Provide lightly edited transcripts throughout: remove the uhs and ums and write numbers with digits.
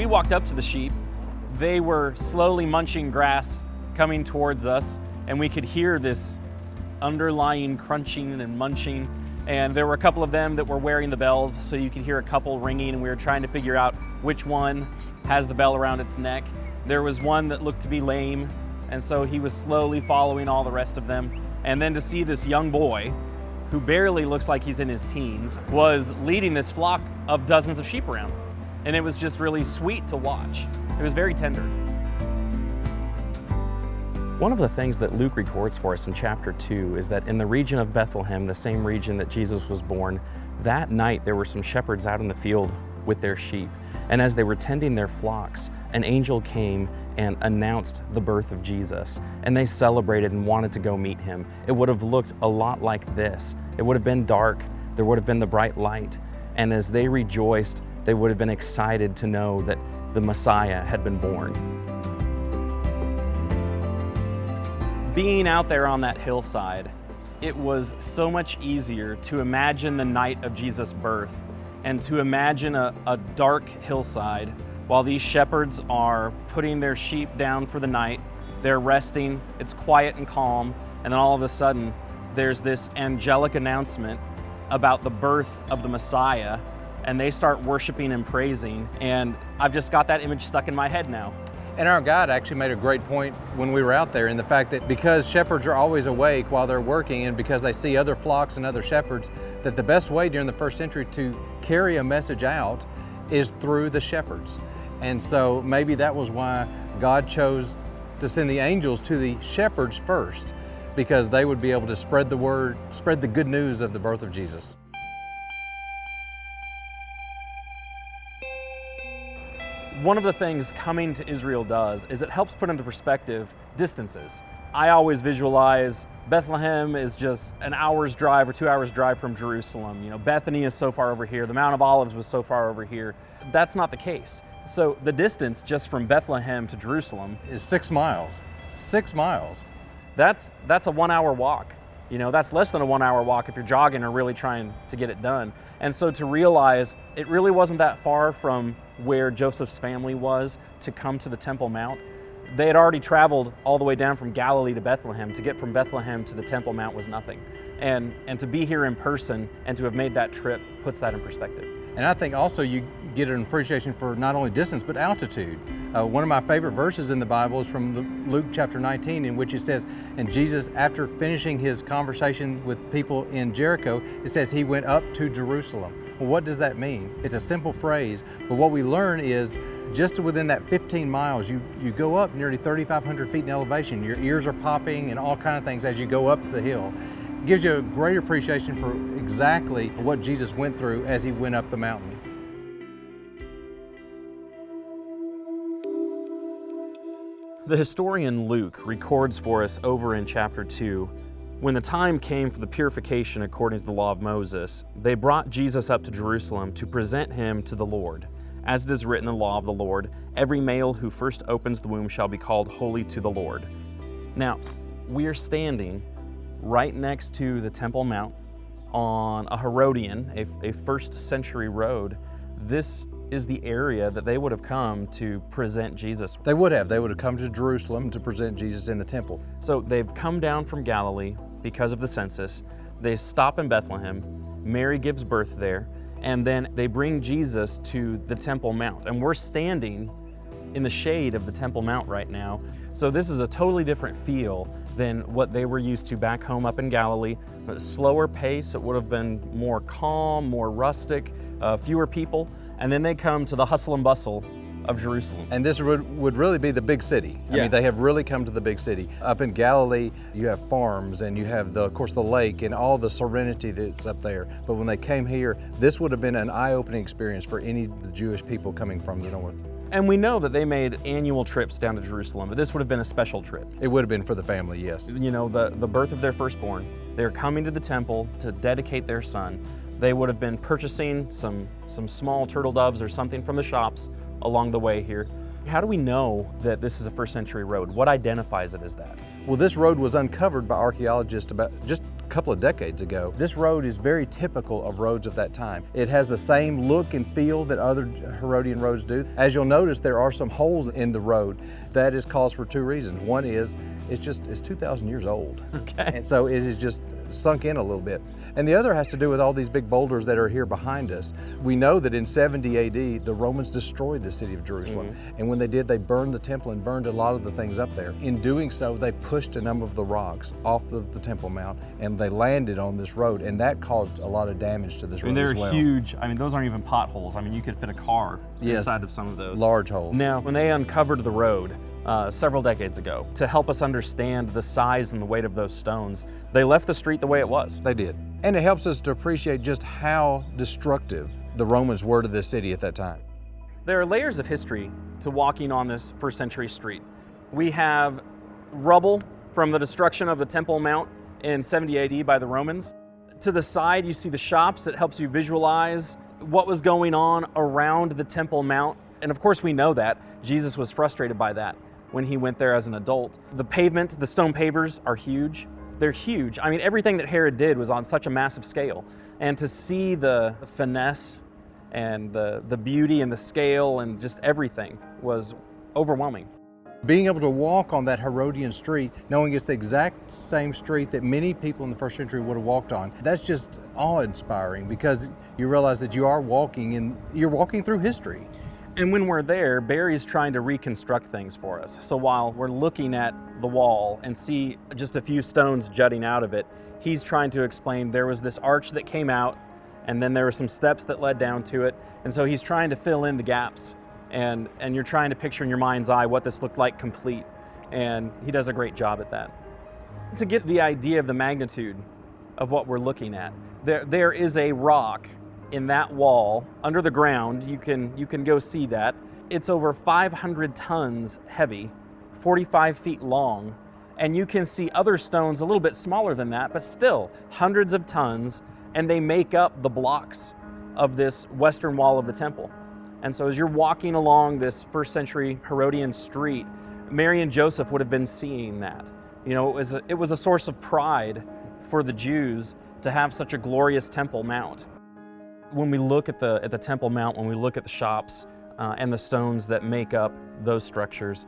walked up to the sheep, they were slowly munching grass coming towards us, and we could hear this underlying crunching and munching. And there were a couple of them that were wearing the bells, so you could hear a couple ringing, and we were trying to figure out which one has the bell around its neck. There was one that looked to be lame, and so he was slowly following all the rest of them. And then to see this young boy, who barely looks like he's in his teens, was leading this flock of dozens of sheep around. And it was just really sweet to watch. It was very tender. One of the things that Luke records for us in chapter 2 is that in the region of Bethlehem, the same region that Jesus was born, that night there were some shepherds out in the field with their sheep. And as they were tending their flocks, an angel came and announced the birth of Jesus. And they celebrated and wanted to go meet him. It would have looked a lot like this. It would have been dark. There would have been the bright light. And as they rejoiced, they would have been excited to know that the Messiah had been born. Being out there on that hillside, it was so much easier to imagine the night of Jesus' birth and to imagine a dark hillside while these shepherds are putting their sheep down for the night. They're resting, it's quiet and calm, and then all of a sudden there's this angelic announcement about the birth of the Messiah, and they start worshiping and praising, and I've just got that image stuck in my head now. And our guide actually made a great point when we were out there in the fact that because shepherds are always awake while they're working and because they see other flocks and other shepherds, that the best way during the first century to carry a message out is through the shepherds. And so maybe that was why God chose to send the angels to the shepherds first, because they would be able to spread the word, spread the good news of the birth of Jesus. One of the things coming to Israel does is it helps put into perspective distances. I always visualize Bethlehem is just an hour's drive or 2 hours drive from Jerusalem. You know, Bethany is so far over here, the Mount of Olives was so far over here. That's not the case. So the distance just from Bethlehem to Jerusalem is 6 miles. 6 miles. That's a 1 hour walk. You know, that's less than a 1 hour walk if you're jogging or really trying to get it done. And so to realize it really wasn't that far from where Joseph's family was to come to the Temple Mount. They had already traveled all the way down from Galilee to Bethlehem. To get from Bethlehem to the Temple Mount was nothing. And to be here in person and to have made that trip puts that in perspective. And I think also you get an appreciation for not only distance, but altitude. One of my favorite verses in the Bible is from Luke chapter 19, in which it says, and Jesus, after finishing his conversation with people in Jericho, it says he went up to Jerusalem. Well, what does that mean? It's a simple phrase, but what we learn is just within that 15 miles, you go up nearly 3,500 feet in elevation. Your ears are popping and all kinds of things as you go up the hill. It gives you a great appreciation for exactly what Jesus went through as he went up the mountain. The historian Luke records for us over in chapter 2, when the time came for the purification according to the law of Moses, they brought Jesus up to Jerusalem to present him to the Lord. As it is written in the law of the Lord, every male who first opens the womb shall be called holy to the Lord. Now, we are standing right next to the Temple Mount on a Herodian, a first century road. This is the area that they would have come to present Jesus. They would have come to Jerusalem to present Jesus in the temple. So they've come down from Galilee because of the census. They stop in Bethlehem. Mary gives birth there. And then they bring Jesus to the Temple Mount. And we're standing in the shade of the Temple Mount right now. So this is a totally different feel than what they were used to back home up in Galilee. A slower pace, it would have been more calm, more rustic, fewer people. And then they come to the hustle and bustle of Jerusalem. And this would really be the big city. I mean, they have really come to the big city. Up in Galilee, you have farms and you have, of course, the lake and all the serenity that's up there. But when they came here, this would have been an eye-opening experience for any of the Jewish people coming from the north. And we know that they made annual trips down to Jerusalem, but this would have been a special trip. It would have been for the family, yes. You know, the birth of their firstborn. They're coming to the temple to dedicate their son. They would have been purchasing some small turtle doves or something from the shops along the way here. How do we know that this is a first century road? What identifies it as that? Well, this road was uncovered by archaeologists about just couple of decades ago. This road is very typical of roads of that time. It has the same look and feel that other Herodian roads do. As you'll notice, there are some holes in the road. That is caused for two reasons. One is it's 2,000 years old. Okay. And so it is just sunk in a little bit. And the other has to do with all these big boulders that are here behind us. We know that in 70 AD, the Romans destroyed the city of Jerusalem. And when they did, they burned the temple and burned a lot of the things up there. In doing so, they pushed a number of the rocks off of the Temple Mount and they landed on this road, and that caused a lot of damage to this road they're as well. huge. I mean, those aren't even potholes. I mean, you could fit a car inside of some of those. Large holes. Now, when they uncovered the road several decades ago, to help us understand the size and the weight of those stones, they left the street the way it was. They did. And it helps us to appreciate just how destructive the Romans were to this city at that time. There are layers of history to walking on this first century street. We have rubble from the destruction of the Temple Mount in 70 AD by the Romans. To the side, you see the shops. It helps you visualize what was going on around the Temple Mount. And of course, we know that Jesus was frustrated by that when he went there as an adult. The pavement, the stone pavers are huge. They're huge. I mean, everything that Herod did was on such a massive scale. And to see the finesse and the beauty and the scale and just everything was overwhelming. Being able to walk on that Herodian street, knowing it's the exact same street that many people in the first century would have walked on, that's just awe-inspiring because you realize that you're walking through history. And when we're there, Barry's trying to reconstruct things for us. So while we're looking at the wall and see just a few stones jutting out of it, he's trying to explain there was this arch that came out, and then there were some steps that led down to it. And so he's trying to fill in the gaps, and you're trying to picture in your mind's eye what this looked like complete. And he does a great job at that. To get the idea of the magnitude of what we're looking at, there is a rock in that wall under the ground. You can go see that. It's over 500 tons heavy, 45 feet long, and you can see other stones a little bit smaller than that, but still hundreds of tons, and they make up the blocks of this western wall of the temple. And so as you're walking along this first century Herodian street, Mary and Joseph would have been seeing that. You know, it was a source of pride for the Jews to have such a glorious Temple Mount. When we look at the Temple Mount, when we look at the shops and the stones that make up those structures,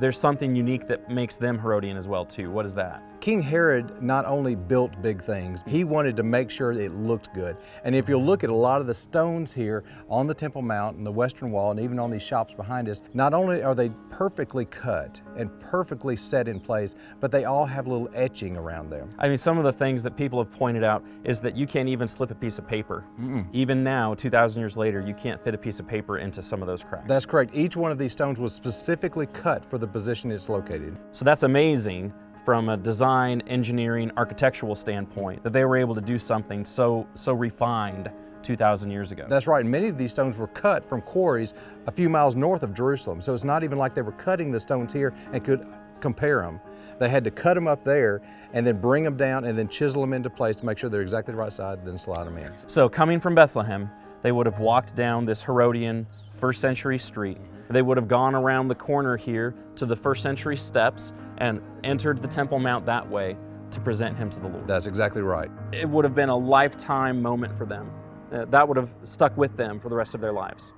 there's something unique that makes them Herodian as well too. What is that? King Herod not only built big things, he wanted to make sure it looked good. And if you'll look at a lot of the stones here on the Temple Mount and the western wall and even on these shops behind us, not only are they perfectly cut and perfectly set in place, but they all have a little etching around them. I mean, some of the things that people have pointed out is that you can't even slip a piece of paper. Even now, 2,000 years later, you can't fit a piece of paper into some of those cracks. That's correct. Each one of these stones was specifically cut for the position it's located. So that's amazing from a design, engineering, architectural standpoint, that they were able to do something so refined 2,000 years ago. That's right, and many of these stones were cut from quarries a few miles north of Jerusalem. So it's not even like they were cutting the stones here and could compare them. They had to cut them up there and then bring them down and then chisel them into place to make sure they're exactly the right side, then slide them in. So coming from Bethlehem, they would have walked down this Herodian first century street. They would have gone around the corner here to the first century steps and entered the Temple Mount that way to present him to the Lord. That's exactly right. It would have been a lifetime moment for them. That would have stuck with them for the rest of their lives.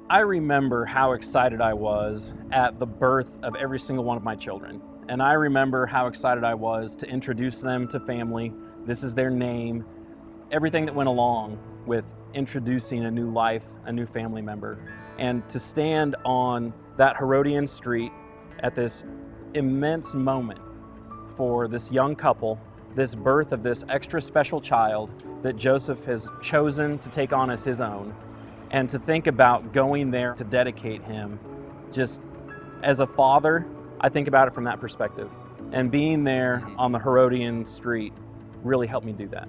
I remember how excited I was at the birth of every single one of my children. And I remember how excited I was to introduce them to family. This is their name. Everything that went along with introducing a new life, a new family member. And to stand on that Herodian street at this immense moment for this young couple, this birth of this extra special child that Joseph has chosen to take on as his own, and to think about going there to dedicate him. Just as a father, I think about it from that perspective. And being there on the Herodian street really helped me do that.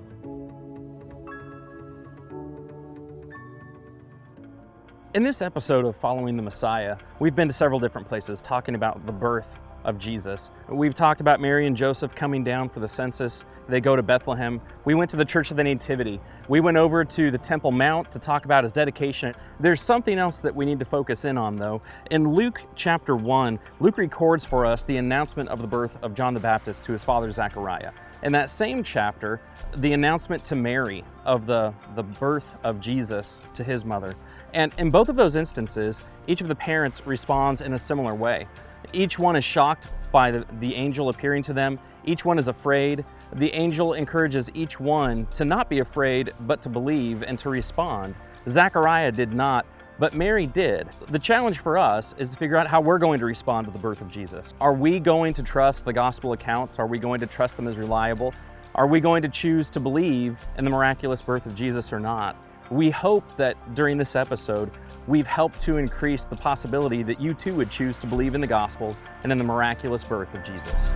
In this episode of Following the Messiah, we've been to several different places talking about the birth of Jesus. We've talked about Mary and Joseph coming down for the census. They go to Bethlehem. We went to the Church of the Nativity. We went over to the Temple Mount to talk about his dedication. There's something else that we need to focus in on, though. In Luke chapter 1, Luke records for us the announcement of the birth of John the Baptist to his father Zechariah. In that same chapter, the announcement to Mary of the birth of Jesus to his mother. And in both of those instances, each of the parents responds in a similar way. Each one is shocked by the angel appearing to them. Each one is afraid. The angel encourages each one to not be afraid, but to believe and to respond. Zechariah did not, but Mary did. The challenge for us is to figure out how we're going to respond to the birth of Jesus. Are we going to trust the gospel accounts? Are we going to trust them as reliable? Are we going to choose to believe in the miraculous birth of Jesus or not? We hope that during this episode, we've helped to increase the possibility that you too would choose to believe in the Gospels and in the miraculous birth of Jesus.